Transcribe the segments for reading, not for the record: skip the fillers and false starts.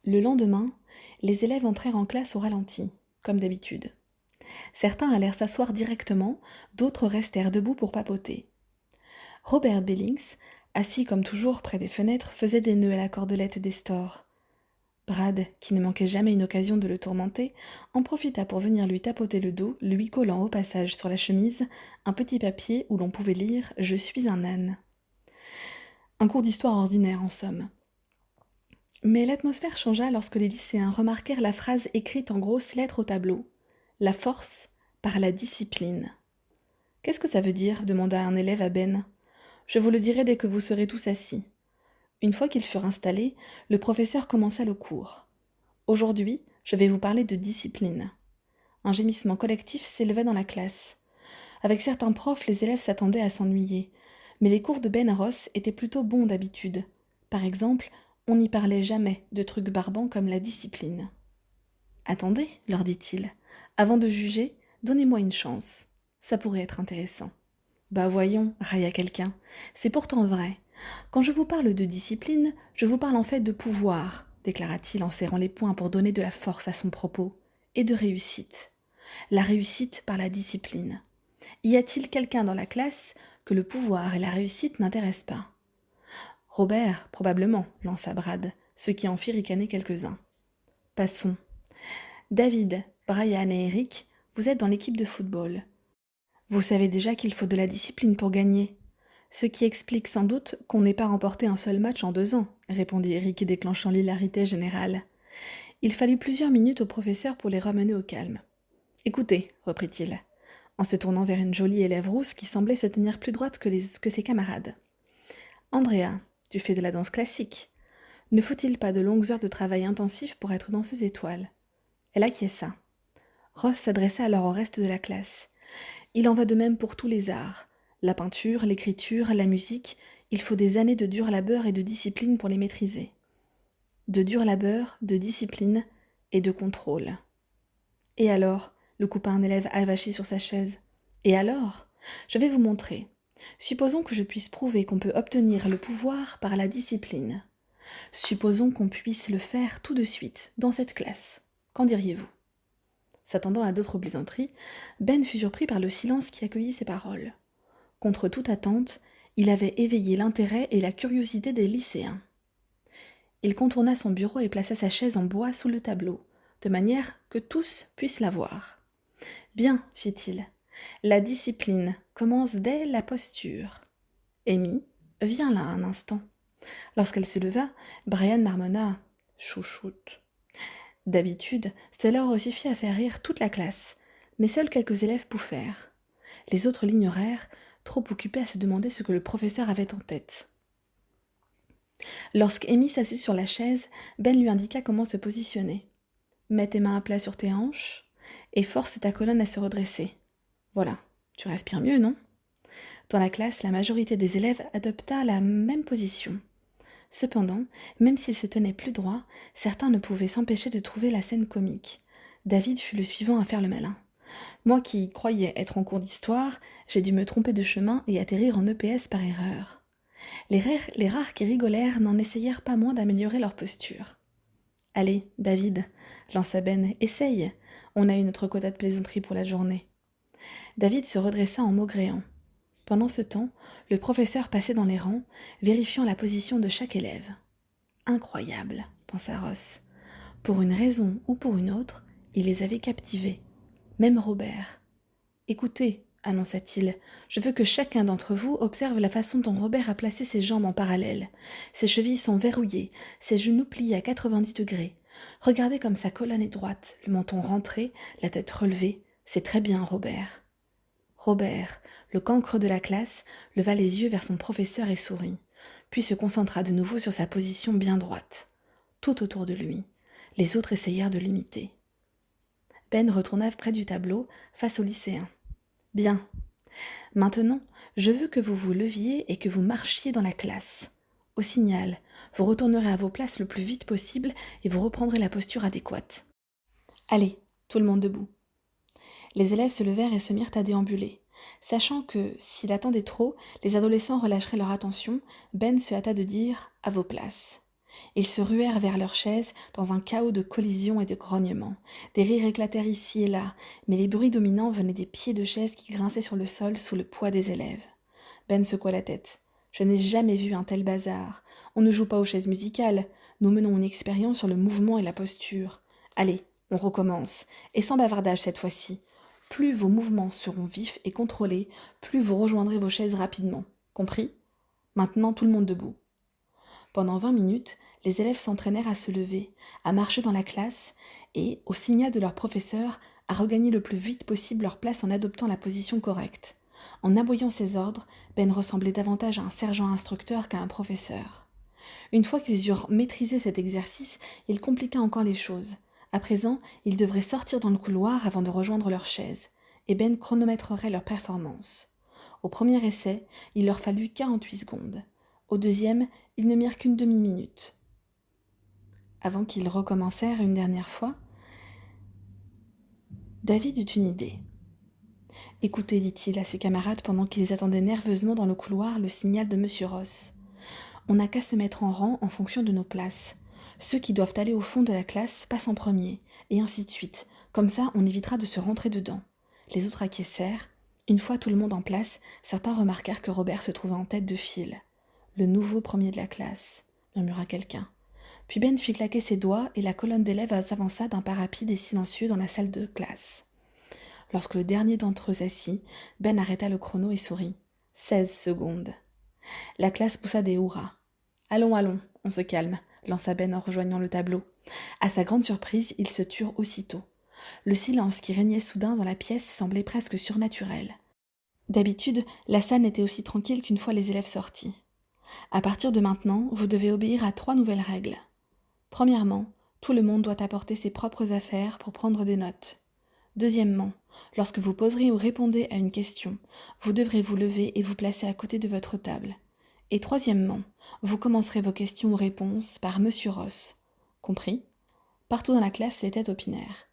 Le lendemain, les élèves entrèrent en classe au ralenti, comme d'habitude. Certains allèrent s'asseoir directement, d'autres restèrent debout pour papoter. Robert Billings, assis comme toujours près des fenêtres, faisait des nœuds à la cordelette des stores. Brad, qui ne manquait jamais une occasion de le tourmenter, en profita pour venir lui tapoter le dos, lui collant au passage sur la chemise un petit papier où l'on pouvait lire « Je suis un âne ». Un cours d'histoire ordinaire, en somme. Mais l'atmosphère changea lorsque les lycéens remarquèrent la phrase écrite en grosses lettres au tableau. « La force par la discipline ». « Qu'est-ce que ça veut dire » demanda un élève à Ben. « Je vous le dirai dès que vous serez tous assis. » Une fois qu'ils furent installés, le professeur commença le cours. « Aujourd'hui, je vais vous parler de discipline. » Un gémissement collectif s'élevait dans la classe. Avec certains profs, les élèves s'attendaient à s'ennuyer. Mais les cours de Ben Ross étaient plutôt bons d'habitude. Par exemple, on n'y parlait jamais de trucs barbants comme la discipline. « Attendez, leur dit-il. Avant de juger, donnez-moi une chance. Ça pourrait être intéressant. » « Bah voyons, railla quelqu'un. C'est pourtant vrai. Quand je vous parle de discipline, je vous parle en fait de pouvoir, déclara-t-il en serrant les poings pour donner de la force à son propos, et de réussite. La réussite par la discipline. Y a-t-il quelqu'un dans la classe que le pouvoir et la réussite n'intéressent pas ? Robert, probablement, lança Brad, ce qui en fit ricaner quelques-uns. Passons. David, Brian et Eric, vous êtes dans l'équipe de football. Vous savez déjà qu'il faut de la discipline pour gagner. Ce qui explique sans doute qu'on n'ait pas remporté un seul match en 2 ans, répondit Eric déclenchant l'hilarité générale. Il fallut plusieurs minutes au professeur pour les ramener au calme. Écoutez, reprit-il, en se tournant vers une jolie élève rousse qui semblait se tenir plus droite que ses camarades. Andrea, tu fais de la danse classique. Ne faut-il pas de longues heures de travail intensif pour être danseuse étoile ? Elle acquiesça. Ross s'adressa alors au reste de la classe. Il en va de même pour tous les arts. La peinture, l'écriture, la musique, il faut des années de dur labeur et de discipline pour les maîtriser. De dur labeur, de discipline et de contrôle. Et alors, le coupa un élève avachi sur sa chaise. Et alors ? Je vais vous montrer. Supposons que je puisse prouver qu'on peut obtenir le pouvoir par la discipline. Supposons qu'on puisse le faire tout de suite, dans cette classe. Qu'en diriez-vous ? S'attendant à d'autres plaisanteries, Ben fut surpris par le silence qui accueillit ces paroles. Contre toute attente, il avait éveillé l'intérêt et la curiosité des lycéens. Il contourna son bureau et plaça sa chaise en bois sous le tableau, de manière que tous puissent la voir. « Bien, fit-il, la discipline commence dès la posture. Amy, viens là un instant. » Lorsqu'elle se leva, Brian marmonna « Chouchoute ». D'habitude, cela aurait suffi à faire rire toute la classe, mais seuls quelques élèves pouffèrent. Les autres l'ignorèrent, trop occupés à se demander ce que le professeur avait en tête. Lorsqu'Amy s'assit sur la chaise, Ben lui indiqua comment se positionner. « Mets tes mains à plat sur tes hanches et force ta colonne à se redresser. Voilà, tu respires mieux, non ?» Dans la classe, la majorité des élèves adopta la même position. Cependant, même s'ils se tenaient plus droit, certains ne pouvaient s'empêcher de trouver la scène comique. David fut le suivant à faire le malin. Moi qui croyais être en cours d'histoire, j'ai dû me tromper de chemin et atterrir en EPS par erreur. Les rares qui rigolèrent n'en essayèrent pas moins d'améliorer leur posture. « Allez, David, lança Ben, essaye. On a eu notre quota de plaisanterie pour la journée. » David se redressa en maugréant. Pendant ce temps, le professeur passait dans les rangs, vérifiant la position de chaque élève. « Incroyable, pensa Ross. Pour une raison ou pour une autre, il les avait captivés. Même Robert. « Écoutez, annonça-t-il, je veux que chacun d'entre vous observe la façon dont Robert a placé ses jambes en parallèle. Ses chevilles sont verrouillées, ses genoux pliés à 90 degrés. Regardez comme sa colonne est droite, le menton rentré, la tête relevée. C'est très bien, Robert. » Robert, le cancre de la classe, leva les yeux vers son professeur et sourit, puis se concentra de nouveau sur sa position bien droite. Tout autour de lui, les autres essayèrent de l'imiter. Ben retourna près du tableau, face aux lycéens. « Bien. Maintenant, je veux que vous vous leviez et que vous marchiez dans la classe. Au signal, vous retournerez à vos places le plus vite possible et vous reprendrez la posture adéquate. Allez, tout le monde debout. » Les élèves se levèrent et se mirent à déambuler. Sachant que, s'il attendait trop, les adolescents relâcheraient leur attention, Ben se hâta de dire « à vos places ». Ils se ruèrent vers leurs chaises dans un chaos de collisions et de grognements. Des rires éclatèrent ici et là, mais les bruits dominants venaient des pieds de chaises qui grinçaient sur le sol sous le poids des élèves. Ben secoua la tête. Je n'ai jamais vu un tel bazar. On ne joue pas aux chaises musicales. Nous menons une expérience sur le mouvement et la posture. Allez, on recommence. Et sans bavardage cette fois-ci. Plus vos mouvements seront vifs et contrôlés, plus vous rejoindrez vos chaises rapidement. Compris ? Maintenant, tout le monde debout. Pendant 20 minutes, les élèves s'entraînèrent à se lever, à marcher dans la classe et, au signal de leur professeur, à regagner le plus vite possible leur place en adoptant la position correcte. En aboyant ses ordres, Ben ressemblait davantage à un sergent instructeur qu'à un professeur. Une fois qu'ils eurent maîtrisé cet exercice, il compliqua encore les choses. À présent, ils devraient sortir dans le couloir avant de rejoindre leur chaise, et Ben chronométrerait leur performance. Au premier essai, il leur fallut 48 secondes. Au deuxième, ils ne mirent qu'une demi-minute. Avant qu'ils recommencèrent une dernière fois, David eut une idée. « Écoutez, dit-il à ses camarades pendant qu'ils attendaient nerveusement dans le couloir le signal de M. Ross. On n'a qu'à se mettre en rang en fonction de nos places. Ceux qui doivent aller au fond de la classe passent en premier, et ainsi de suite. Comme ça, on évitera de se rentrer dedans. » Les autres acquiescèrent. Une fois tout le monde en place, certains remarquèrent que Robert se trouvait en tête de file. « Le nouveau premier de la classe », murmura quelqu'un. Puis Ben fit claquer ses doigts et la colonne d'élèves s'avança d'un pas rapide et silencieux dans la salle de classe. Lorsque le dernier d'entre eux s'assit, Ben arrêta le chrono et sourit. 16 secondes. La classe poussa des hurrahs. « Allons, allons, on se calme », lança Ben en rejoignant le tableau. À sa grande surprise, ils se turent aussitôt. Le silence qui régnait soudain dans la pièce semblait presque surnaturel. D'habitude, la salle n'était aussi tranquille qu'une fois les élèves sortis. À partir de maintenant, vous devez obéir à 3 nouvelles règles. Premièrement, tout le monde doit apporter ses propres affaires pour prendre des notes. Deuxièmement, lorsque vous poserez ou répondez à une question, vous devrez vous lever et vous placer à côté de votre table. Et troisièmement, vous commencerez vos questions ou réponses par Monsieur Ross. Compris ? Partout dans la classe, les têtes opinèrent.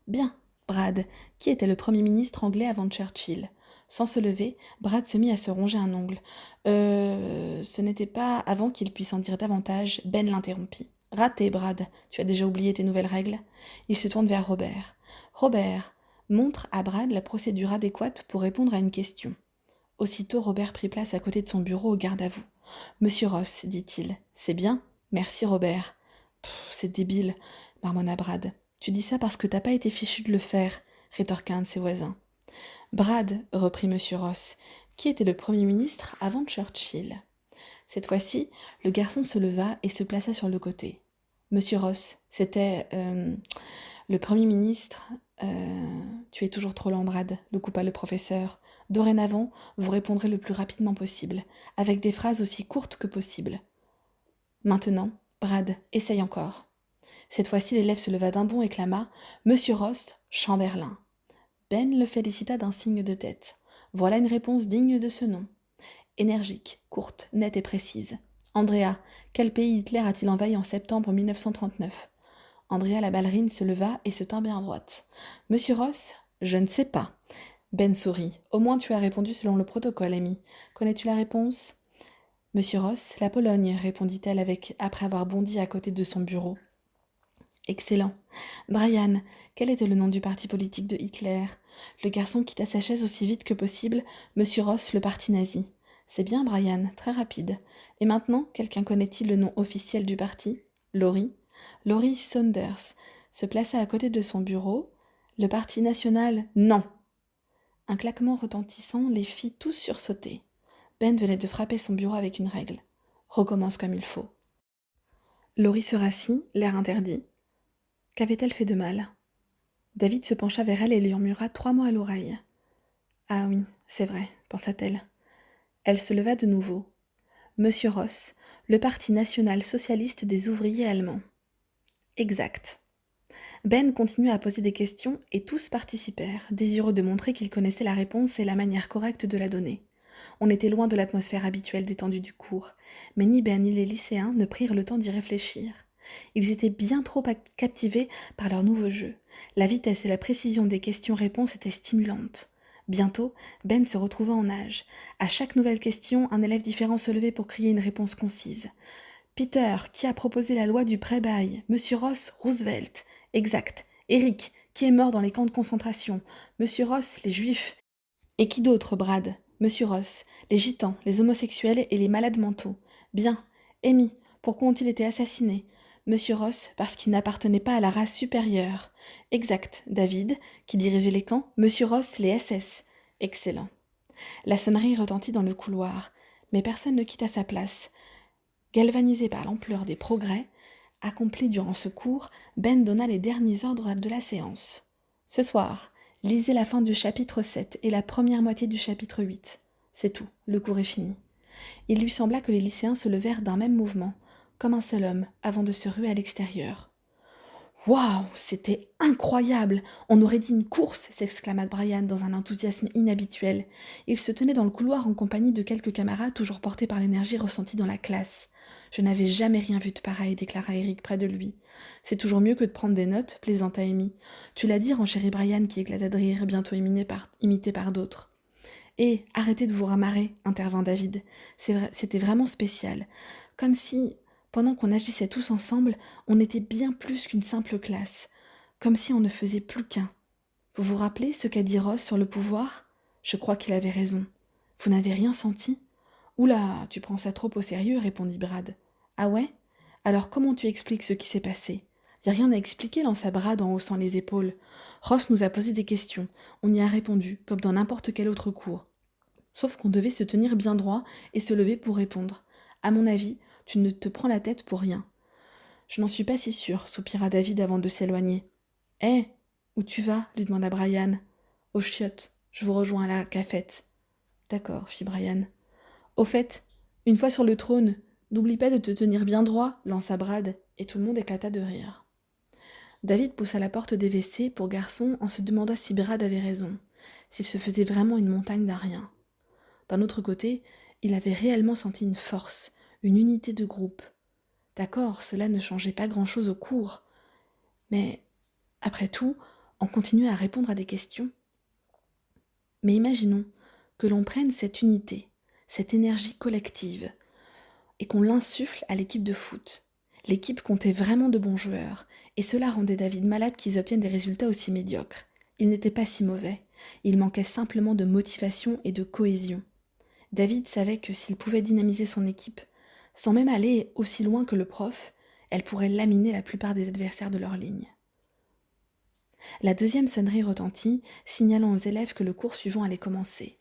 Bien, Brad, qui était le Premier ministre anglais avant Churchill ? Sans se lever, Brad se mit à se ronger un ongle. Ce n'était pas avant qu'il puisse en dire davantage, Ben l'interrompit. Raté, Brad, tu as déjà oublié tes nouvelles règles ? Il se tourne vers Robert. Robert, montre à Brad la procédure adéquate pour répondre à une question. Aussitôt, Robert prit place à côté de son bureau au garde-à-vous. Monsieur Ross, dit-il. C'est bien ? Merci, Robert. C'est débile, marmonna Brad. Tu dis ça parce que t'as pas été fichu de le faire, rétorqua un de ses voisins. Brad, reprit Monsieur Ross, qui était le Premier ministre avant Churchill. Cette fois-ci, le garçon se leva et se plaça sur le côté. Monsieur Ross, c'était le Premier ministre. Tu es toujours trop lent, Brad, le coupa le professeur. Dorénavant, vous répondrez le plus rapidement possible, avec des phrases aussi courtes que possible. Maintenant, Brad, essaye encore. Cette fois-ci, l'élève se leva d'un bond et clama « Monsieur Ross, Chamberlain ». Ben le félicita d'un signe de tête. Voilà une réponse digne de ce nom. Énergique, courte, nette et précise. Andrea, quel pays Hitler a-t-il envahi en septembre 1939 ? Andrea la ballerine se leva et se tint bien droite. Monsieur Ross, je ne sais pas. Ben sourit. Au moins tu as répondu selon le protocole, ami. Connais-tu la réponse ? Monsieur Ross, la Pologne, répondit-elle après avoir bondi à côté de son bureau. Excellent. Brian, quel était le nom du parti politique de Hitler ? Le garçon quitta sa chaise aussi vite que possible. Monsieur Ross, le parti nazi. C'est bien, Brian, très rapide. Et maintenant, quelqu'un connaît-il le nom officiel du parti ? Laurie. Laurie Saunders se plaça à côté de son bureau. Le parti national, non. Un claquement retentissant les fit tous sursauter. Ben venait de frapper son bureau avec une règle. Recommence comme il faut. Laurie se rassit, l'air interdit. Qu'avait-elle fait de mal ? David se pencha vers elle et lui murmura 3 mots à l'oreille. Ah oui, c'est vrai, pensa-t-elle. Elle se leva de nouveau. Monsieur Ross, le Parti national socialiste des ouvriers allemands. Exact. Ben continua à poser des questions et tous participèrent, désireux de montrer qu'ils connaissaient la réponse et la manière correcte de la donner. On était loin de l'atmosphère habituelle détendue du cours, mais ni Ben ni les lycéens ne prirent le temps d'y réfléchir. Ils étaient bien trop captivés par leur nouveau jeu. La vitesse et la précision des questions-réponses étaient stimulantes. Bientôt, Ben se retrouva en nage. À chaque nouvelle question, un élève différent se levait pour crier une réponse concise. Peter, qui a proposé la loi du pré-bail? Monsieur Ross, Roosevelt. Exact. Eric, qui est mort dans les camps de concentration? Monsieur Ross, les Juifs. Et qui d'autre, Brad? Monsieur Ross, les gitans, les homosexuels et les malades mentaux. Bien. Amy, pourquoi ont-ils été assassinés? Monsieur Ross, parce qu'ils n'appartenaient pas à la race supérieure. Exact. David, qui dirigeait les camps? Monsieur Ross, les SS. Excellent. La sonnerie retentit dans le couloir, mais personne ne quitta sa place. Galvanisé par l'ampleur des progrès accomplis durant ce cours, Ben donna les derniers ordres de la séance. Ce soir, lisez la fin du chapitre 7 et la première moitié du chapitre 8. C'est tout, le cours est fini. Il lui sembla que les lycéens se levèrent d'un même mouvement, comme un seul homme, avant de se ruer à l'extérieur. Waouh, c'était incroyable! On aurait dit une course, s'exclama Brian dans un enthousiasme inhabituel. Il se tenait dans le couloir en compagnie de quelques camarades toujours portés par l'énergie ressentie dans la classe. Je n'avais jamais rien vu de pareil, déclara Eric près de lui. C'est toujours mieux que de prendre des notes, plaisanta Amy. Tu l'as dit, renchérit Brian qui éclata de rire, bientôt imité par d'autres. Et arrêtez de vous ramarrer, intervint David. C'était vraiment spécial. Comme si, pendant qu'on agissait tous ensemble, on était bien plus qu'une simple classe. Comme si on ne faisait plus qu'un. Vous vous rappelez ce qu'a dit Ross sur le pouvoir? Je crois qu'il avait raison. Vous n'avez rien senti? Oula, tu prends ça trop au sérieux, répondit Brad. Ah ouais? Alors comment tu expliques ce qui s'est passé? Y a rien à expliquer, lança Brad en haussant les épaules. Ross nous a posé des questions. On y a répondu, comme dans n'importe quel autre cours. Sauf qu'on devait se tenir bien droit et se lever pour répondre. À mon avis, tu ne te prends la tête pour rien. Je n'en suis pas si sûre, soupira David avant de s'éloigner. Hé, où tu vas? Lui demanda Brian. Aux chiottes, je vous rejoins à la cafette. D'accord, fit Brian. Au fait, une fois sur le trône, n'oublie pas de te tenir bien droit, lança Brad, et tout le monde éclata de rire. David poussa la porte des WC pour garçon en se demandant si Brad avait raison, s'il se faisait vraiment une montagne d'un rien. D'un autre côté, il avait réellement senti une force, une unité de groupe. D'accord, cela ne changeait pas grand-chose au cours, mais, après tout, on continuait à répondre à des questions. Mais imaginons que l'on prenne cette unité, cette énergie collective, et qu'on l'insuffle à l'équipe de foot. L'équipe comptait vraiment de bons joueurs, et cela rendait David malade qu'ils obtiennent des résultats aussi médiocres. Ils n'étaient pas si mauvais, il manquait simplement de motivation et de cohésion. David savait que s'il pouvait dynamiser son équipe, sans même aller aussi loin que le prof, elle pourrait laminer la plupart des adversaires de leur ligne. La deuxième sonnerie retentit, signalant aux élèves que le cours suivant allait commencer.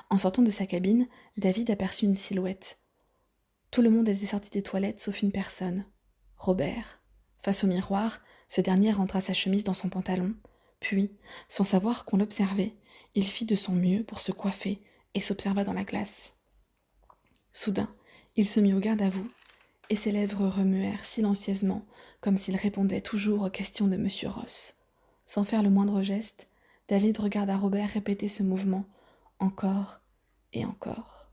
En sortant de sa cabine, David aperçut une silhouette. Tout le monde était sorti des toilettes sauf une personne, Robert. Face au miroir, ce dernier rentra sa chemise dans son pantalon, puis, sans savoir qu'on l'observait, il fit de son mieux pour se coiffer et s'observa dans la glace. Soudain, il se mit au garde à vous, et ses lèvres remuèrent silencieusement, comme s'il répondait toujours aux questions de M. Ross. Sans faire le moindre geste, David regarda Robert répéter ce mouvement, encore et encore.